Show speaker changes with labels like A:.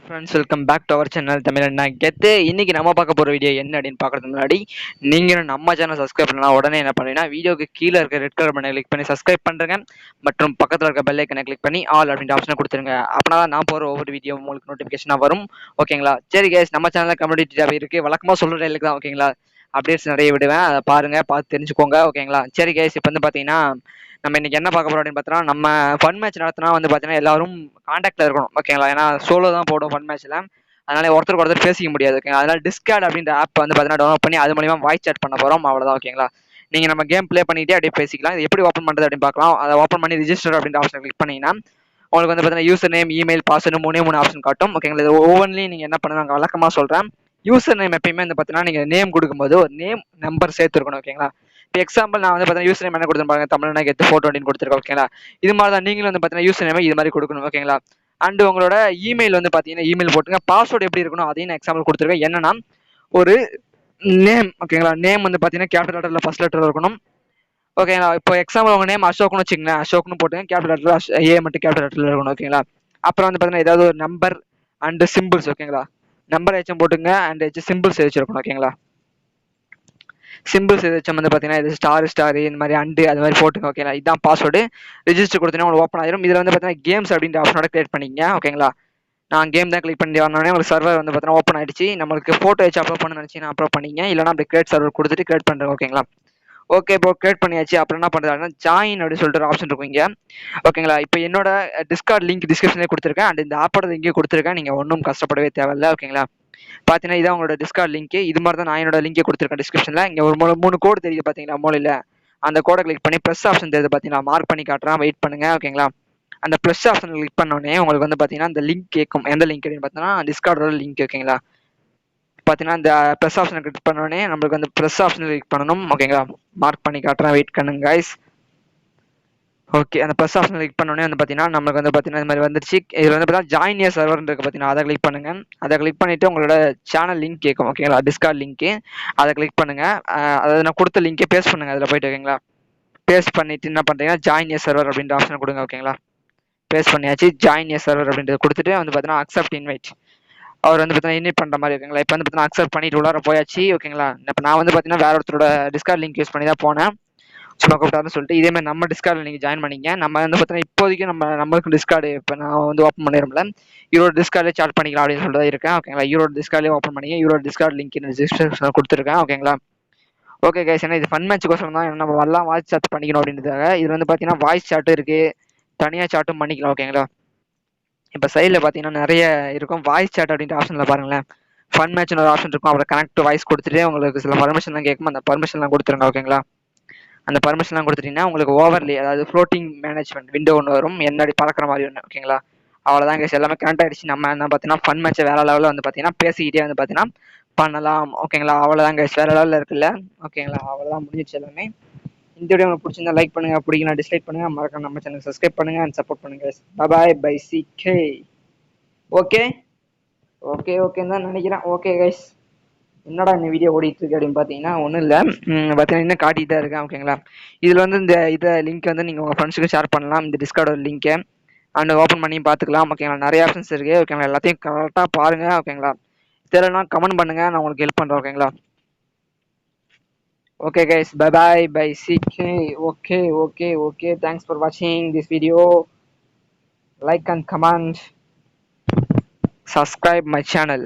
A: Friends, welcome back to our channel Tamil Anna Gethu. இன்னைக்கு நம்ம பார்க்க போகிற வீடியோ என்ன அப்படின்னு பார்க்கறதுக்கு முன்னாடி நீங்களும் நம்ம சேனல் சப்ஸ்கிரைப் பண்ணலாம். உடனே என்ன பண்ணுவீங்கன்னா வீடியோக்கு கீழே இருக்க ரெட் கலர் பட்டனை கிளிக் பண்ணி சப்ஸ்கிரைப் பண்ணுறேங்க. மற்றும் பக்கத்தில் இருக்க பெல் ஐக்கனை கிளிக் பண்ணி ஆல் அப்படின்ற ஆப்ஷனை கொடுத்துருங்க. அப்படின்னா தான் நான் போகிற ஒவ்வொரு வீடியோ உங்களுக்கு நோட்டிஃபிகேஷனாக வரும். ஓகேங்களா? சரி கைஸ், நம்ம சேனலில் கம்யூனிட்டி டேப் இருக்குது. வழக்கமாக சொல்கிற டைலுக்கு தான். ஓகேங்களா? அப்டேட்ஸ் நிறைய விடுவேன், அதை பாருங்கள், பார்த்து தெரிஞ்சுக்கோங்க. ஓகேங்களா? சரி கைஸ், இப்போ வந்து பார்த்தீங்கன்னா நம்ம இன்னைக்கு என்ன பார்க்க போறோம் அப்படின்னு பார்த்தோம்னா, நம்ம ஃபன் மேட்ச் நடத்தினா வந்து பார்த்தீங்கன்னா எல்லாரும் காண்டாக்ட்ல இருக்கணும். ஓகேங்களா? ஏன்னா சோலோ தான் போடும் ஃபன் மேட்ச்ல. அதனால ஒருத்தருக்கு ஒருத்தர் பேசிக்க முடியாது. ஓகேங்களா? அதனால டிஸ்கார்ட் அப்படின்ற ஆப் வந்து பார்த்தீங்கன்னா டவுன்லோட் பண்ணி அது மூலியமா வாய்ஸ் சாட் பண்ண போறோம். அவ்வளவுதான். ஓகேங்களா? நீங்க நம்ம கேம் ப்ளே பண்ணிட்டே அப்படியே பேசிக்கலாம். இது எப்படி ஓப்பன் பண்றது அப்படின்னு பார்க்கலாம். அதை ஓப்பன் பண்ணி ரிஜிஸ்டர் அப்படின்ற ஆப்ஷன் கிளிக் பண்ணீங்கன்னா உங்களுக்கு வந்து பார்த்தீங்கன்னா யூசர் நேம், இமெயில், பாஸ்வேர்டு மூணு ஆப்ஷன் காட்டும். ஓகேங்களா? இது ஒவ்வொன்றிலையும் நீங்க என்ன பண்ணுங்க, வழக்கமா சொல்றேன். யூசர் நேம் எப்பயுமே வந்து பார்த்தீங்கன்னா நீங்க நேம் கொடுக்கும்போது ஒரு நேம் நம்பர் சேர்த்துருக்கணும். ஓகேங்களா? இப்போ எக்ஸாம்பிள் நான் வந்து பார்த்தீங்கன்னா யூசர் நேம் என்ன கொடுத்துருப்பாங்க, தமிழ்னா கெத்து ஃபோட்டோ அப்படின்னு கொடுத்துருக்கேன். ஓகேங்களா? இது மாதிரி தான் நீங்களும் வந்து பார்த்தீங்கன்னா யூசர் நேம் இது மாதிரி கொடுக்கணும். ஓகேங்களா? அண்ட் உங்களோட இமெயில் வந்து பார்த்தீங்கன்னா இமெயில் போட்டுங்க. பாஸ்வேர்டு எப்படி இருக்கணும் அதையும் நான் எக்ஸாம்பிள் கொடுத்துருக்கேன். என்னன்னா ஒரு நேம். ஓகேங்களா? நேம் வந்து பார்த்தீங்கன்னா கேபிட்டல் லெட்டர்ல ஃபர்ஸ்ட் லெட்டர் இருக்கணும். ஓகேங்களா? இப்போ எக்ஸாம்பிள் உங்க நேம் அசோக்னு வச்சுக்கங்களேன். அசோக்னு போட்டுங்க, கேபிட்டல் லெட்டர் ஏ மட்டும் கேபிட்டல் லெட்டர்ல இருக்கணும். ஓகேங்களா? அப்புறம் வந்து பார்த்தீங்கன்னா ஏதாவது ஒரு நம்பர் அண்ட் சிம்பிள்ஸ். ஓகேங்களா? நம்பர் ஏச்சும் போட்டுங்க அண்ட் சிம்பிள்ஸ் வச்சிருக்கணும். ஓகேங்களா? சிம்பிள்ஸ் ஏதாச்சும் வந்து பார்த்தீங்கன்னா இது ஸ்டார் இந்த மாதிரி அண்டு அது மாதிரி போட்டுங்க. ஓகேங்களா? இதுதான் பாஸ்வேர்டு. ரிஜிஸ்டர் கொடுத்தீங்கன்னா உங்களுக்கு ஓப்பன் ஆயிரும். இதில் வந்து பார்த்தீங்கன்னா கேம்ஸ் அப்படின்ற ஆப்ஷனோட கிரியேட் பண்ணிங்க. ஓகேங்களா? நான் கேம் தான் கிளிக் பண்ணி வரணுன்னே உங்களுக்கு சர்வர் வந்து பார்த்தீங்கன்னா ஓப்பன் ஆயிடுச்சு. நம்மளுக்கு ஃபோட்டோ வச்சு அப்லோட் பண்ண நினச்சிங்கன்னா அப்லோட் பண்ணிங்க. இல்லைனா அப்படி கிரியேட் சர்வர் கொடுத்துட்டு கிரியேட் பண்ணுறேன். ஓகேங்களா? ஓகே, இப்போ கிரியேட் பண்ணியாச்சு. அப்புறம் என்ன பண்ணுறதுனா ஜாயின் அப்படின்னு சொல்லிட்டு ஒரு ஆப்ஷன் இருக்கும் இங்கே. ஓகேங்களா? இப்போ என்னோட டிஸ்கார்ட் லிங்க் டிஸ்கிரிப்ஷன்லேயே கொடுத்துருக்கேன். அண்ட் இந்த ஆப்போட இங்கே கொடுத்துருக்கேன். நீங்கள் ஒன்றும் கஷ்டப்படவே தேவையில்லை. ஓகேங்களா? பார்த்தீங்கன்னா இதான் உங்களோட டிஸ்கார்ட் லிங்க். இது மாதிரி தான் நான் என்னோட லிங்கே கொடுத்துருக்கேன் டிஸ்கிரிப்ஷனில். இங்கே ஒரு மூணு கோடு தெரியுது பார்த்தீங்களா மூலையில், அந்த கோடை கிளிக் பண்ணி ப்ளஸ் ஆப்ஷன் தெரியுது பார்த்தீங்களா, மார்க் பண்ணி காட்டுறேன், வெயிட் பண்ணுங்க. ஓகேங்களா? அந்த ப்ளஸ் ஆப்ஷன் கிளிக் பண்ணோடனே உங்களுக்கு வந்து பார்த்தீங்கன்னா இந்த லிங்க் கேட்கும். எந்த லிங்க் அப்படின்னு பார்த்தீங்கன்னா டிஸ்கார்டோட லிங்க். ஓகேங்களா? பார்த்தீங்கன்னா இந்த ப்ளஸ் ஆப்ஷனை கிளிக் பண்ணோடனே நம்மளுக்கு வந்து ப்ளஸ் ஆப்ஷன் கிளிக் பண்ணணும். ஓகேங்களா? மார்க் பண்ணி காட்டுறேன், வெயிட் பண்ணுங்க கைஸ். ஓகே, அந்த ப்ளஸ் ஆப்ஷன் கிளிக் பண்ணோடனே வந்து பார்த்தீங்கன்னா நம்மளுக்கு வந்து பார்த்தீங்கன்னா இந்த மாதிரி வந்துருச்சு. இதில் வந்து பார்த்தீங்கன்னா ஜாயின் ஏ சர்வர் இருக்கு பார்த்தீங்கன்னா, அதை கிளிக் பண்ணுங்க. அதை கிளிக் பண்ணிட்டு உங்களோட சேனல் லிங்க் கேட்கும். ஓகேங்களா? டிஸ்கார்ட் லிங்க் அதை கிளிக் பண்ணுங்க. அதாவது நான் கொடுத்த லிங்கே பேஸ்ட் பண்ணுங்க அதில் போயிட்டு. ஓகேங்களா? பேஸ்ட் பண்ணிட்டு என்ன பண்ணுறீங்கன்னா ஜாயின் ஏ சர்வர் அப்படின்ற ஆப்ஷன் கொடுங்க. ஓகேங்களா? பேஸ்ட் பண்ணியாச்சு. ஜாயின் ஏ சர்வர் அப்படின்றத கொடுத்துட்டு வந்து பார்த்தீங்கன்னா அக்செப்ட் இன்வைட். அவர் வந்து பார்த்தீங்கன்னா இன்வைட் பண்ணுற மாதிரி இருக்குங்களா? இப்போ வந்து பார்த்தீங்கன்னா அக்செப்ட் பண்ணிட்டு உள்ளார போயாச்சு. ஓகேங்களா? இப்போ நான் வந்து பார்த்தீங்கன்னா வேற ஒருத்தரோட டிஸ்கார்ட் லிங்க் யூஸ் பண்ணி தான் போனேன். சும்மா கூப்பிட்டாருன்னு சொல்லிட்டு இதே மாதிரி நம்ம டிஸ்கார்டில் நீங்கள் ஜாயின் பண்ணிங்க. நம்ம வந்து பார்த்தீங்கன்னா இப்போதைக்கு நம்மளுக்கு டிஸ்கார்டு இப்போ நான் வந்து ஓப்பன் பண்ணிடும்ல, ஈரோட டிஸ்கார்ட்லேயே சாட் பண்ணிக்கலாம் அப்படின்னு சொல்லிட்டு இருக்கேன். ஓகேங்களா? ஈரோட டிஸ்கார்ட்லேயே ஓப்பன் பண்ணிங்க. ஈரோட டிஸ்கார்ட் லிங்க் டிஸ்கிரிப்ஷனில் கொடுத்துருக்கேன். ஓகேங்களா? ஓகே கைஸ், ஏன்னா இது ஃபன் மேட்ச்க்கோசரம் தான். நம்ம எல்லாம் வாய்ஸ் சாட் பண்ணிக்கணும் அப்படின்றதுக்காக. இது வந்து பார்த்தீங்கன்னா வாய்ஸ் சாட்டும் இருக்குது, தனியாக சாட்டும் பண்ணிக்கலாம். ஓகேங்களா? இப்போ சைடில் பார்த்தீங்கன்னா நிறைய இருக்கும். வாய்ஸ் சாட் அப்படின்ற ஆப்ஷனில் பாருங்களேன், ஃபன் மேட்ச்னு ஒரு ஆப்ஷன் இருக்கும். அப்புறம் கனெக்ட் வாய்ஸ் கொடுத்துட்டு உங்களுக்கு சில பர்மிஷன்லாம் கேட்கும். அந்த பர்மிஷன்லாம் கொடுத்துருங்க. ஓகேங்களா? அந்த பர்மிஷன்லாம் கொடுத்துட்டீங்கன்னா உங்களுக்கு ஓவர்லே, அதாவது ஃப்ளோட்டிங் மேனேஜ்மெண்ட் விண்டோ ஒன்று வரும், என்னடி பறக்கிற மாதிரி ஒன்று. ஓகேங்களா? அவ்வளோதான் கேஸ், எல்லாமே கனெக்ட் ஆகிடுச்சு. நம்ம என்ன பார்த்தீங்கன்னா ஃபன் மேட்ச்சை வேற லெவலில் வந்து பார்த்தீங்கன்னா பேசிக்கிட்டே வந்து பார்த்தீங்கன்னா பண்ணலாம். ஓகேங்களா? அவ்வளோதான் கேஸ், வேற லெவலில் இருக்குல்ல. ஓகேங்களா? அவ்வளோதான், முடிஞ்சிச்சு எல்லாமே. இந்த வீடியோ உங்களுக்கு பிடிச்சிருந்தா லைக் பண்ணுங்க, பிடிக்கலாம் டிஸ்லைக் பண்ணுங்க, மறக்காம நம்ம சேனல் சப்ஸ்கிரைப் பண்ணுங்க அண்ட் சப்போர்ட் பண்ணுங்க. Bye bye CK. Okay okay ஓகேன்னு தான் நினைக்கிறேன். ஓகே கைஸ், என்னடா இந்த வீடியோ ஓடிட்டு இருக்கு அப்படின்னு பார்த்தீங்கன்னா ஒன்றும் இல்லை, பார்த்தீங்கன்னா இன்னும் காட்டிட்டு தான் இருக்கேன். ஓகேங்களா? இதில் வந்து இந்த இதை லிங்க் வந்து நீங்கள் உங்கள் ஃப்ரெண்ட்ஸுக்கு ஷேர் பண்ணலாம், இந்த டிஸ்கார்டோட லிங்க்கை. அண்ட் ஓப்பன் பண்ணி பார்த்துக்கலாம். ஓகேங்களா? நிறைய ஆப்ஷன்ஸ் இருக்குது. ஓகேங்களா? எல்லாத்தையும் கரெக்டாக பாருங்கள். ஓகேங்களா? தெரியலனா கமெண்ட் பண்ணுங்கள், நான் உங்களுக்கு ஹெல்ப் பண்ணுறேன். ஓகேங்களா? Okay guys, bye bye CK. Okay, thanks for watching this video. Like and comment, subscribe my channel.